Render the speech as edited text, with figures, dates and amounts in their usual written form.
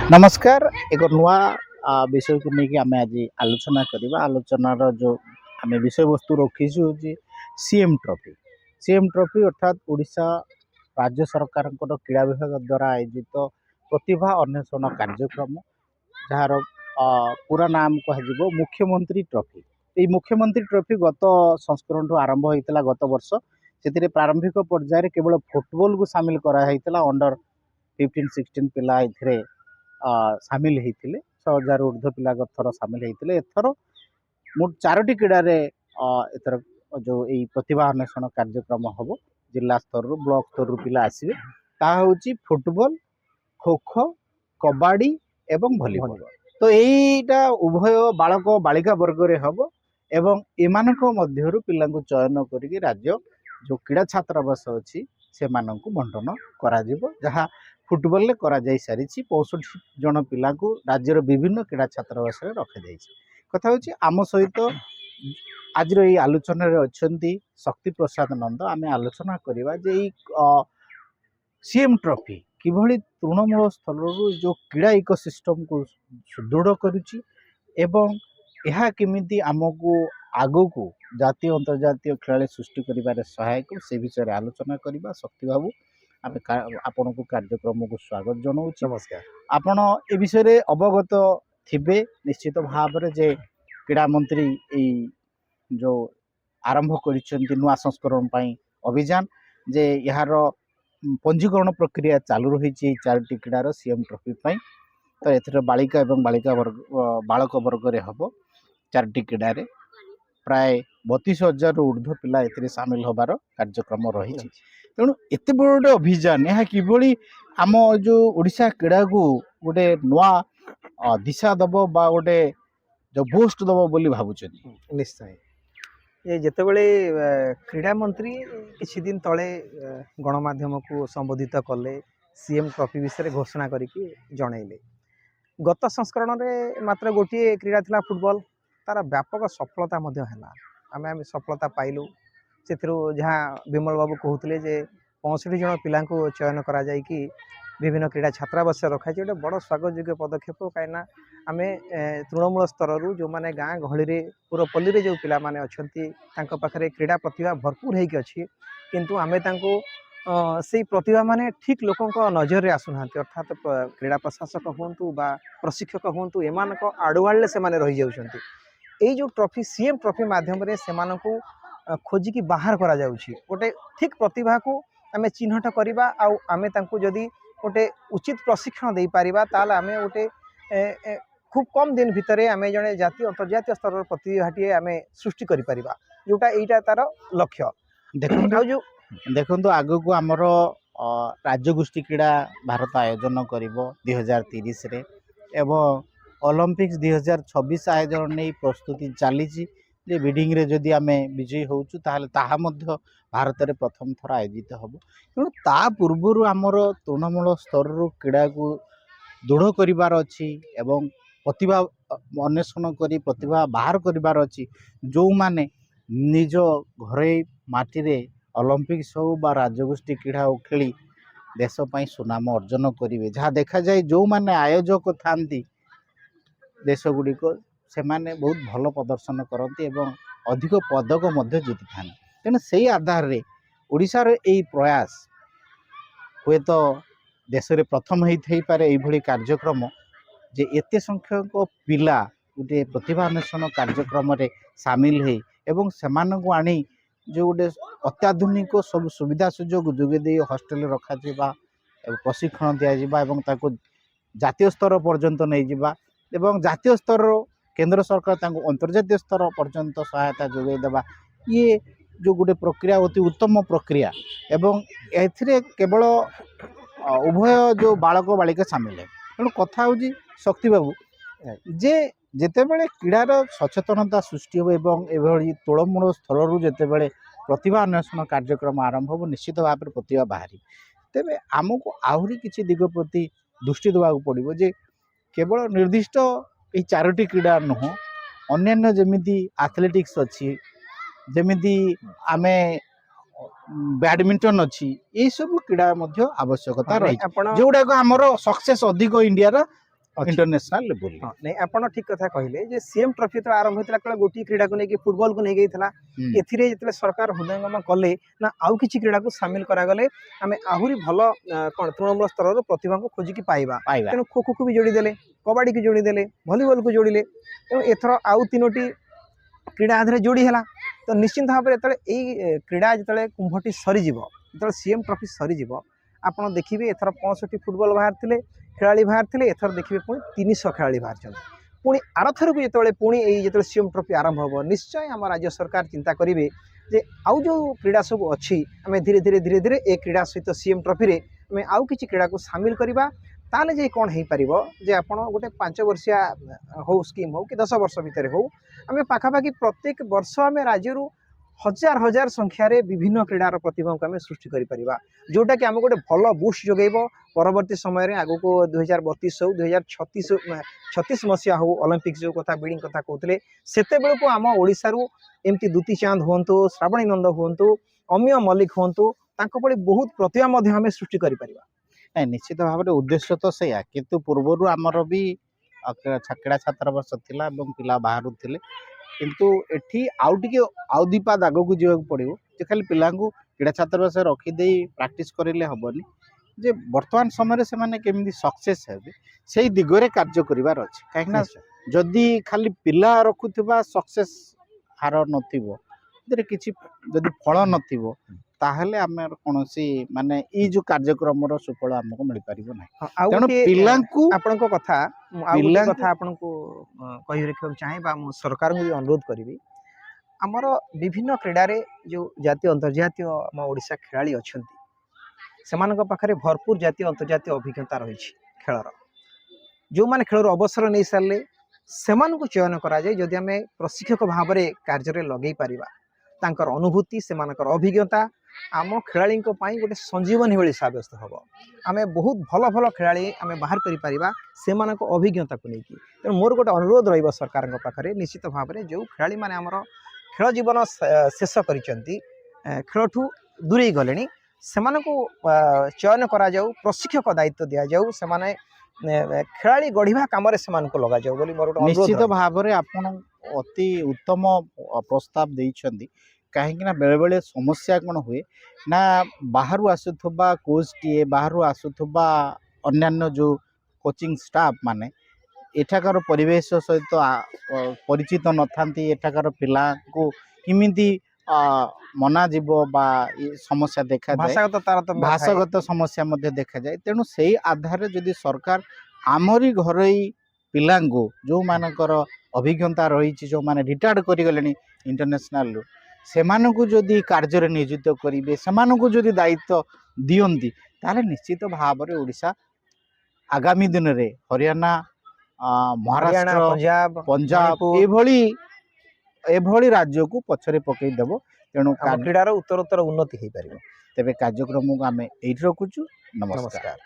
नमस्कार एक नुआ विषय को लेकिन आम आज आलोचना करवा आलोचनार जो आम विषय वस्तु रखीचु हूँ सीएम ट्रॉफी। सीएम ट्रॉफी अर्थात ओडिशा राज्य सरकार क्रीड़ा विभाग द्वारा आयोजित प्रतिभा अन्वेषण कार्यक्रम जार पूरा नाम कह मुख्यमंत्री ट्रॉफी। ये मुख्यमंत्री ट्रॉफी गत संस्करण आरंभ होता गत वर्ष से प्रारंभिक पर्यायर केवल फुटबॉल को सामिल कराइला अंडर 15-16 पिला सामिल होते 6,000 ऊर्ध्व पिला थर सामिल होते एथर मोट 4टी क्रीड़ा एथर जो यही प्रतिभा अन्वेषण कार्यक्रम हम जिला स्तर ब्लॉक स्तर पिला आसवे ता हूँ फुटबॉल खो खो कबाड़ी एवं भलीबल। तो यहीटा उभय बालक बालिका वर्ग रे हम एवं एमानक मध्यरु पिला चयन करके राज्य जो क्रीड़ा छात्रावास अच्छी से बंटन करा जहाँ फुटबॉल ले करा जाई सारी 65 जन पिला राज्यर विभिन्न क्रीड़ा छात्रावास रखा जाए। कथा हूँ आम सहित आज आलोचन अच्छा शक्ति प्रसाद नंद आम आलोचना करवा सीएम ट्रॉफी किभली तृणमूल स्तर जो क्रीड़ा इकोसिस्टम को सुदृढ़ करुच्ची एवं यह केमिति आमको आगो को जातीय अंतर्जातीय खेला सृष्टि करिबारे सहायक से विषय आलोचना करवा। शक्ति बाबू आम आपण को कार्यक्रम को स्वागत जनाऊँ। नमस्कार। आपण ए विषय अवगत थिबे निश्चित भाव में जे क्रीड़ा मंत्री जो आरंभ कर नुआ संस्करण अभियान जे यार पंजीकरण प्रक्रिया चालू रही 4टी क्रीडार सीएम ट्रॉफी तो एथर बालिका एवं बालिका वर्ग बालक वर्ग रे हम 4टी क्रीडा प्राय 32,000 ऊर्ध्व पिला ए सामिल होबार कार्यक्रम रही। तेणु एत बड़े अभियान यह किभली आम जो ओडिशा क्रीड़ा को गोटे नुआ दिशा दब बा गोटे जो बूस्ट दब बोली भावुं। निश्चय ये जितेबले क्रीड़ा मंत्री किछि दिन तले गणमाध्यम को संबोधित कले सीएम ट्रॉफी विषय घोषणा करके जनइले। गत संस्करण में मात्र गोटे क्रीड़ा थिला फुटबॉल तार व्यापक सफलता आम सफलता पाइलु से जहाँ विमल बाबू कहते जे 65 जन पिला चयन करा जाई कि विभिन्न क्रीड़ा छात्रावास रखा गोटे बड़ स्वागत योग्य पदक्षेप कहीं आम तृणमूल स्तर जो मैंने गाँ गहली पुरपल्ली जो पिला माने अच्छा पाखे क्रीड़ा प्रतिभा भरपूर होगी अच्छी किंतु आम से प्रतिभा माने ठीक लोक नजर में आसुना अर्थात क्रीड़ा प्रशासक हूँ बा प्रशिक्षक हूँ एमान आड़ुआड़े से रही जाउछंती। यही जो ट्रॉफी सीएम ट्रॉफी माध्यम से खोजिकी बाहर करा जाउछि गोटे ठीक प्रतिभा को आम चिन्हट करवा आम जदि गोटे उचित प्रशिक्षण दे पारिबा ताल आम गोटे खूब कम दिन भितर आम जड़े जातीय अंतर्जातीय स्तर प्रतिभाटी आम सृष्टि करि परिबा जोटा एटा तार लक्ष्य। देखो आग को आमर राज्यगोष्ठी क्रीड़ा भारत आयोजन करिवो 2030 रे एवं ओलंपिक्स 2026 आयोजन नहीं प्रस्तुति चली बिडिंग रे जदि आम विजयी होचु ताहले ताहा मध्य भारत में प्रथम थर आयोजित हम। तेणु ता पूर्वर आमर तृणमूल स्तर क्रीड़ा को दृढ़ करिवार अछि एवं प्रतिभा अन्वेषण करी प्रतिभा बाहर करिवार अछि जो माने निज घरे माटी रे ओलंपिक्स हो बा राज्यगोष्ठी क्रीड़ा हो खेली देश पई सुनाम अर्जन करिवे। जहाँ देखा जाए जो माने आयोजक थांती देश गुड़िक से माने बहुत भल प्रदर्शन करती एवं अधिक पदक मध्य जीति था। तेणु से आधार रे ओडिशार यही प्रयास हुए तो देश में प्रथम होई पारे यही कार्यक्रम जे एते संख्यक पिला गोटे प्रतिभा अन्वेषण कार्यक्रम रे सामिल है एवं सेमानकु आनी जो गोटे अत्याधुनिक सब सुविधा सुजोग जोगे दे हॉस्टेल रखा जिबा प्रशिक्षण दिया जिबा एवं ताको जातीय स्तर पर्यंत नहीं जिबा एवं जातीय स्तर केंद्र सरकार तांको अंतर्जातीय स्तर पर्यंत सहायता जोगे देबा ये जो गोटे प्रक्रिया अति उत्तम प्रक्रिया एवं एथिरे केवल उभय जो बालक बालिका सामिल है। तेणु कथा हूँ शक्ति बाबू जे जेतेबेले क्रीडार सचेतनता सृष्टि हो एवं एभली तोड़मूल स्थल जेतेबेले प्रतिभा अन्वेषण कार्यक्रम आरंभ हो निश्चित भाव में प्रतिभा बाहरी तेरे आमको आहरी किसी दिग प्रति दृष्टि देवा पड़ो जे केवल निर्दिष्ट ये 4टी क्रीड़ा नुह अन्य जमीती एथलेटिक्स अच्छी जमीती आमे बैडमिंटन अच्छी ये सब क्रीड़ा आवश्यकता रही जोड़ा आमर सक्सेस अधिक इंडिया ଅଛି। इंटरनेशनल लेवल हाँ नहीं आपण ठीक कथा कहले जे सीएम ट्रॉफी तो आरंभ होता केवल गोटी क्रीड़ा को लेकिन फुटबॉल को नहीं था एथिरे जितने सरकार हृदयंगम कले ना आउ किछि क्रीड़ा को शामिल करा गले आमे आहुरी भलो कोन तृणमूल स्तर रो प्रतिभा को खोजिकी पाइबा पाइबा तेणु खो खो को भी जोड़ी देले कबाडी को जोड़ी देले भलीबॉल को जोड़िले तेणु एथर आउ तीनोटी क्रीड़ा आधारे जोड़ी हैला तो निश्चित भाव में एई क्रीड़ा जितने कुंभटी सरीजिव जो सीएम ट्रॉफी सरीजिव आपण देखिए एथर 65 फुटबॉल बाहर थिले खेलाड़ी बाहर थिले एथर देखिए पुणी 300 खेलाड़ी बाहर पुणी आरथर को जिते पुणी जो सीएम ट्रॉफी आरंभ हो निश्चय आम राज्य सरकार चिंता करेंगे जे आउ जो क्रीड़ा सब अच्छी आम धीरे धीरे धीरे धीरे ए क्रीड़ा सहित सीएम ट्रॉफी रे आम आउ किछि क्रीड़ा को सामिल करवा ताले जे कौन हो पार जे आपण गोटे 5 वर्षिया हो स्कीम हो कि 10 वर्ष भितर हो आम पाखापाखि प्रत्येक वर्ष आम राज्य हजार हजार संख्यार विभिन्न क्रीडार प्रतिभा को आम सृष्टि करा जोटा कि आम गोटे भल बुस्ट जोगेब परवर्ती समय आग को 2032 हो 2036 मसीहा हो ओलंपिक्स जो कथा बिडिंग कथा कहते सेते बेलू आम ओडिशा रु एमती दुती चांद हूँ श्रावणी नंद हूँ अमिय मल्लिक हूँ बहुत प्रतिभा आम सृष्टि करा नहीं निश्चित भाव में उद्देश्य तो सैया किंतु पूर्वर आमर भी क्रीड़ा छात्र वर्ष थिला पिला बाहर थे किंतु एठी आउ टिके आउ दी पाद आग को जीवा पड़ो जे खाली पिला क्रीड़ा छात्र वर्ष रखीदे प्राक्ट करें हेनी जे वर्तमान समय से माने केमिति सक्सेस हेबे सेही दिगरे कार्य करिवार अछि काहेकना जदि खाली पिला रखुथिबा सक्सेस हार नथिबो जदि किछि जदि फल नथिबो ताहले आमे कोनोसी माने ई जो कार्यक्रम रो सुफल हमको मिल परिबो नै तेणु पिलांकु आपनको कथा आउ कथा आपनको कहि रखियो चाहे बा मु सरकार को अनुरोध करिवि हमर विभिन्न क्रीडा रे जो जातीय अंतर्जातीय हम ओडिशा खेलाड़ी अछंती सेमानक पाखरे भरपूर जातीय अंतर्जातीय अभिज्ञता रही खेलर जो माने खेलर अवसर नहीं सारे सेमानक चयन करा जाय जदि आमे प्रशिक्षक भाव में कार्य लगे पारिबा तांकर अनुभूति सेमानकर अभिज्ञता आम खेलाड़ी गोटे संजीवनी भाई सब्यस्त हम आम बहुत भल भल खेलाड़ी आम बाहर कर से अभिज्ञता को लेकिन तेणु मोर गोटे अनुरोध रही सरकार पाखे निश्चित भाव में जो खेलाड़ी मैंने आमर खेल जीवन शेष कर खेलठू दूरे गले से चयन करा जाऊ प्रशिक्षक दायित्व दि जाऊ से खेलाड़ी गढ़ा कम से लगा जाऊ बोली मोर निश्चित भाव में आपण अति उत्तम प्रस्ताव देइछंदी कहीं बेले बेले समस्या कौन हुए ना बाहर आसुवा कोच टीए बाहर आसुवा अन्यान्य जो कोचिंग स्टाफ माने एठाकार परिवेश सहित परिचित न थांती एठाकार पिला को किमिति मना जीव बा समस्या देखा जाए भाषागत समस्या मध्य देखा जाए तेणु से आधार जदि सरकार आमरी घरई पिला जो मानकर अभिज्ञता रही जो माने रिटायर्ड करिगलेनी इंटरनेशनल रू सेमानकु जदि कार्य नियोजित करेंगे सेमानकु जदि दायित्व दियंती ताले निश्चित भाव में ओडिशा आगामी दिन रे हरियाणा महाराष्ट्र पंजाब एभली राज्य को पछरे पकई देबो तेणु क्रीडार उत्तरोत्तर उन्नति हो पार तेबे कार्यक्रम को आम एठी रखुचु नमस्कार।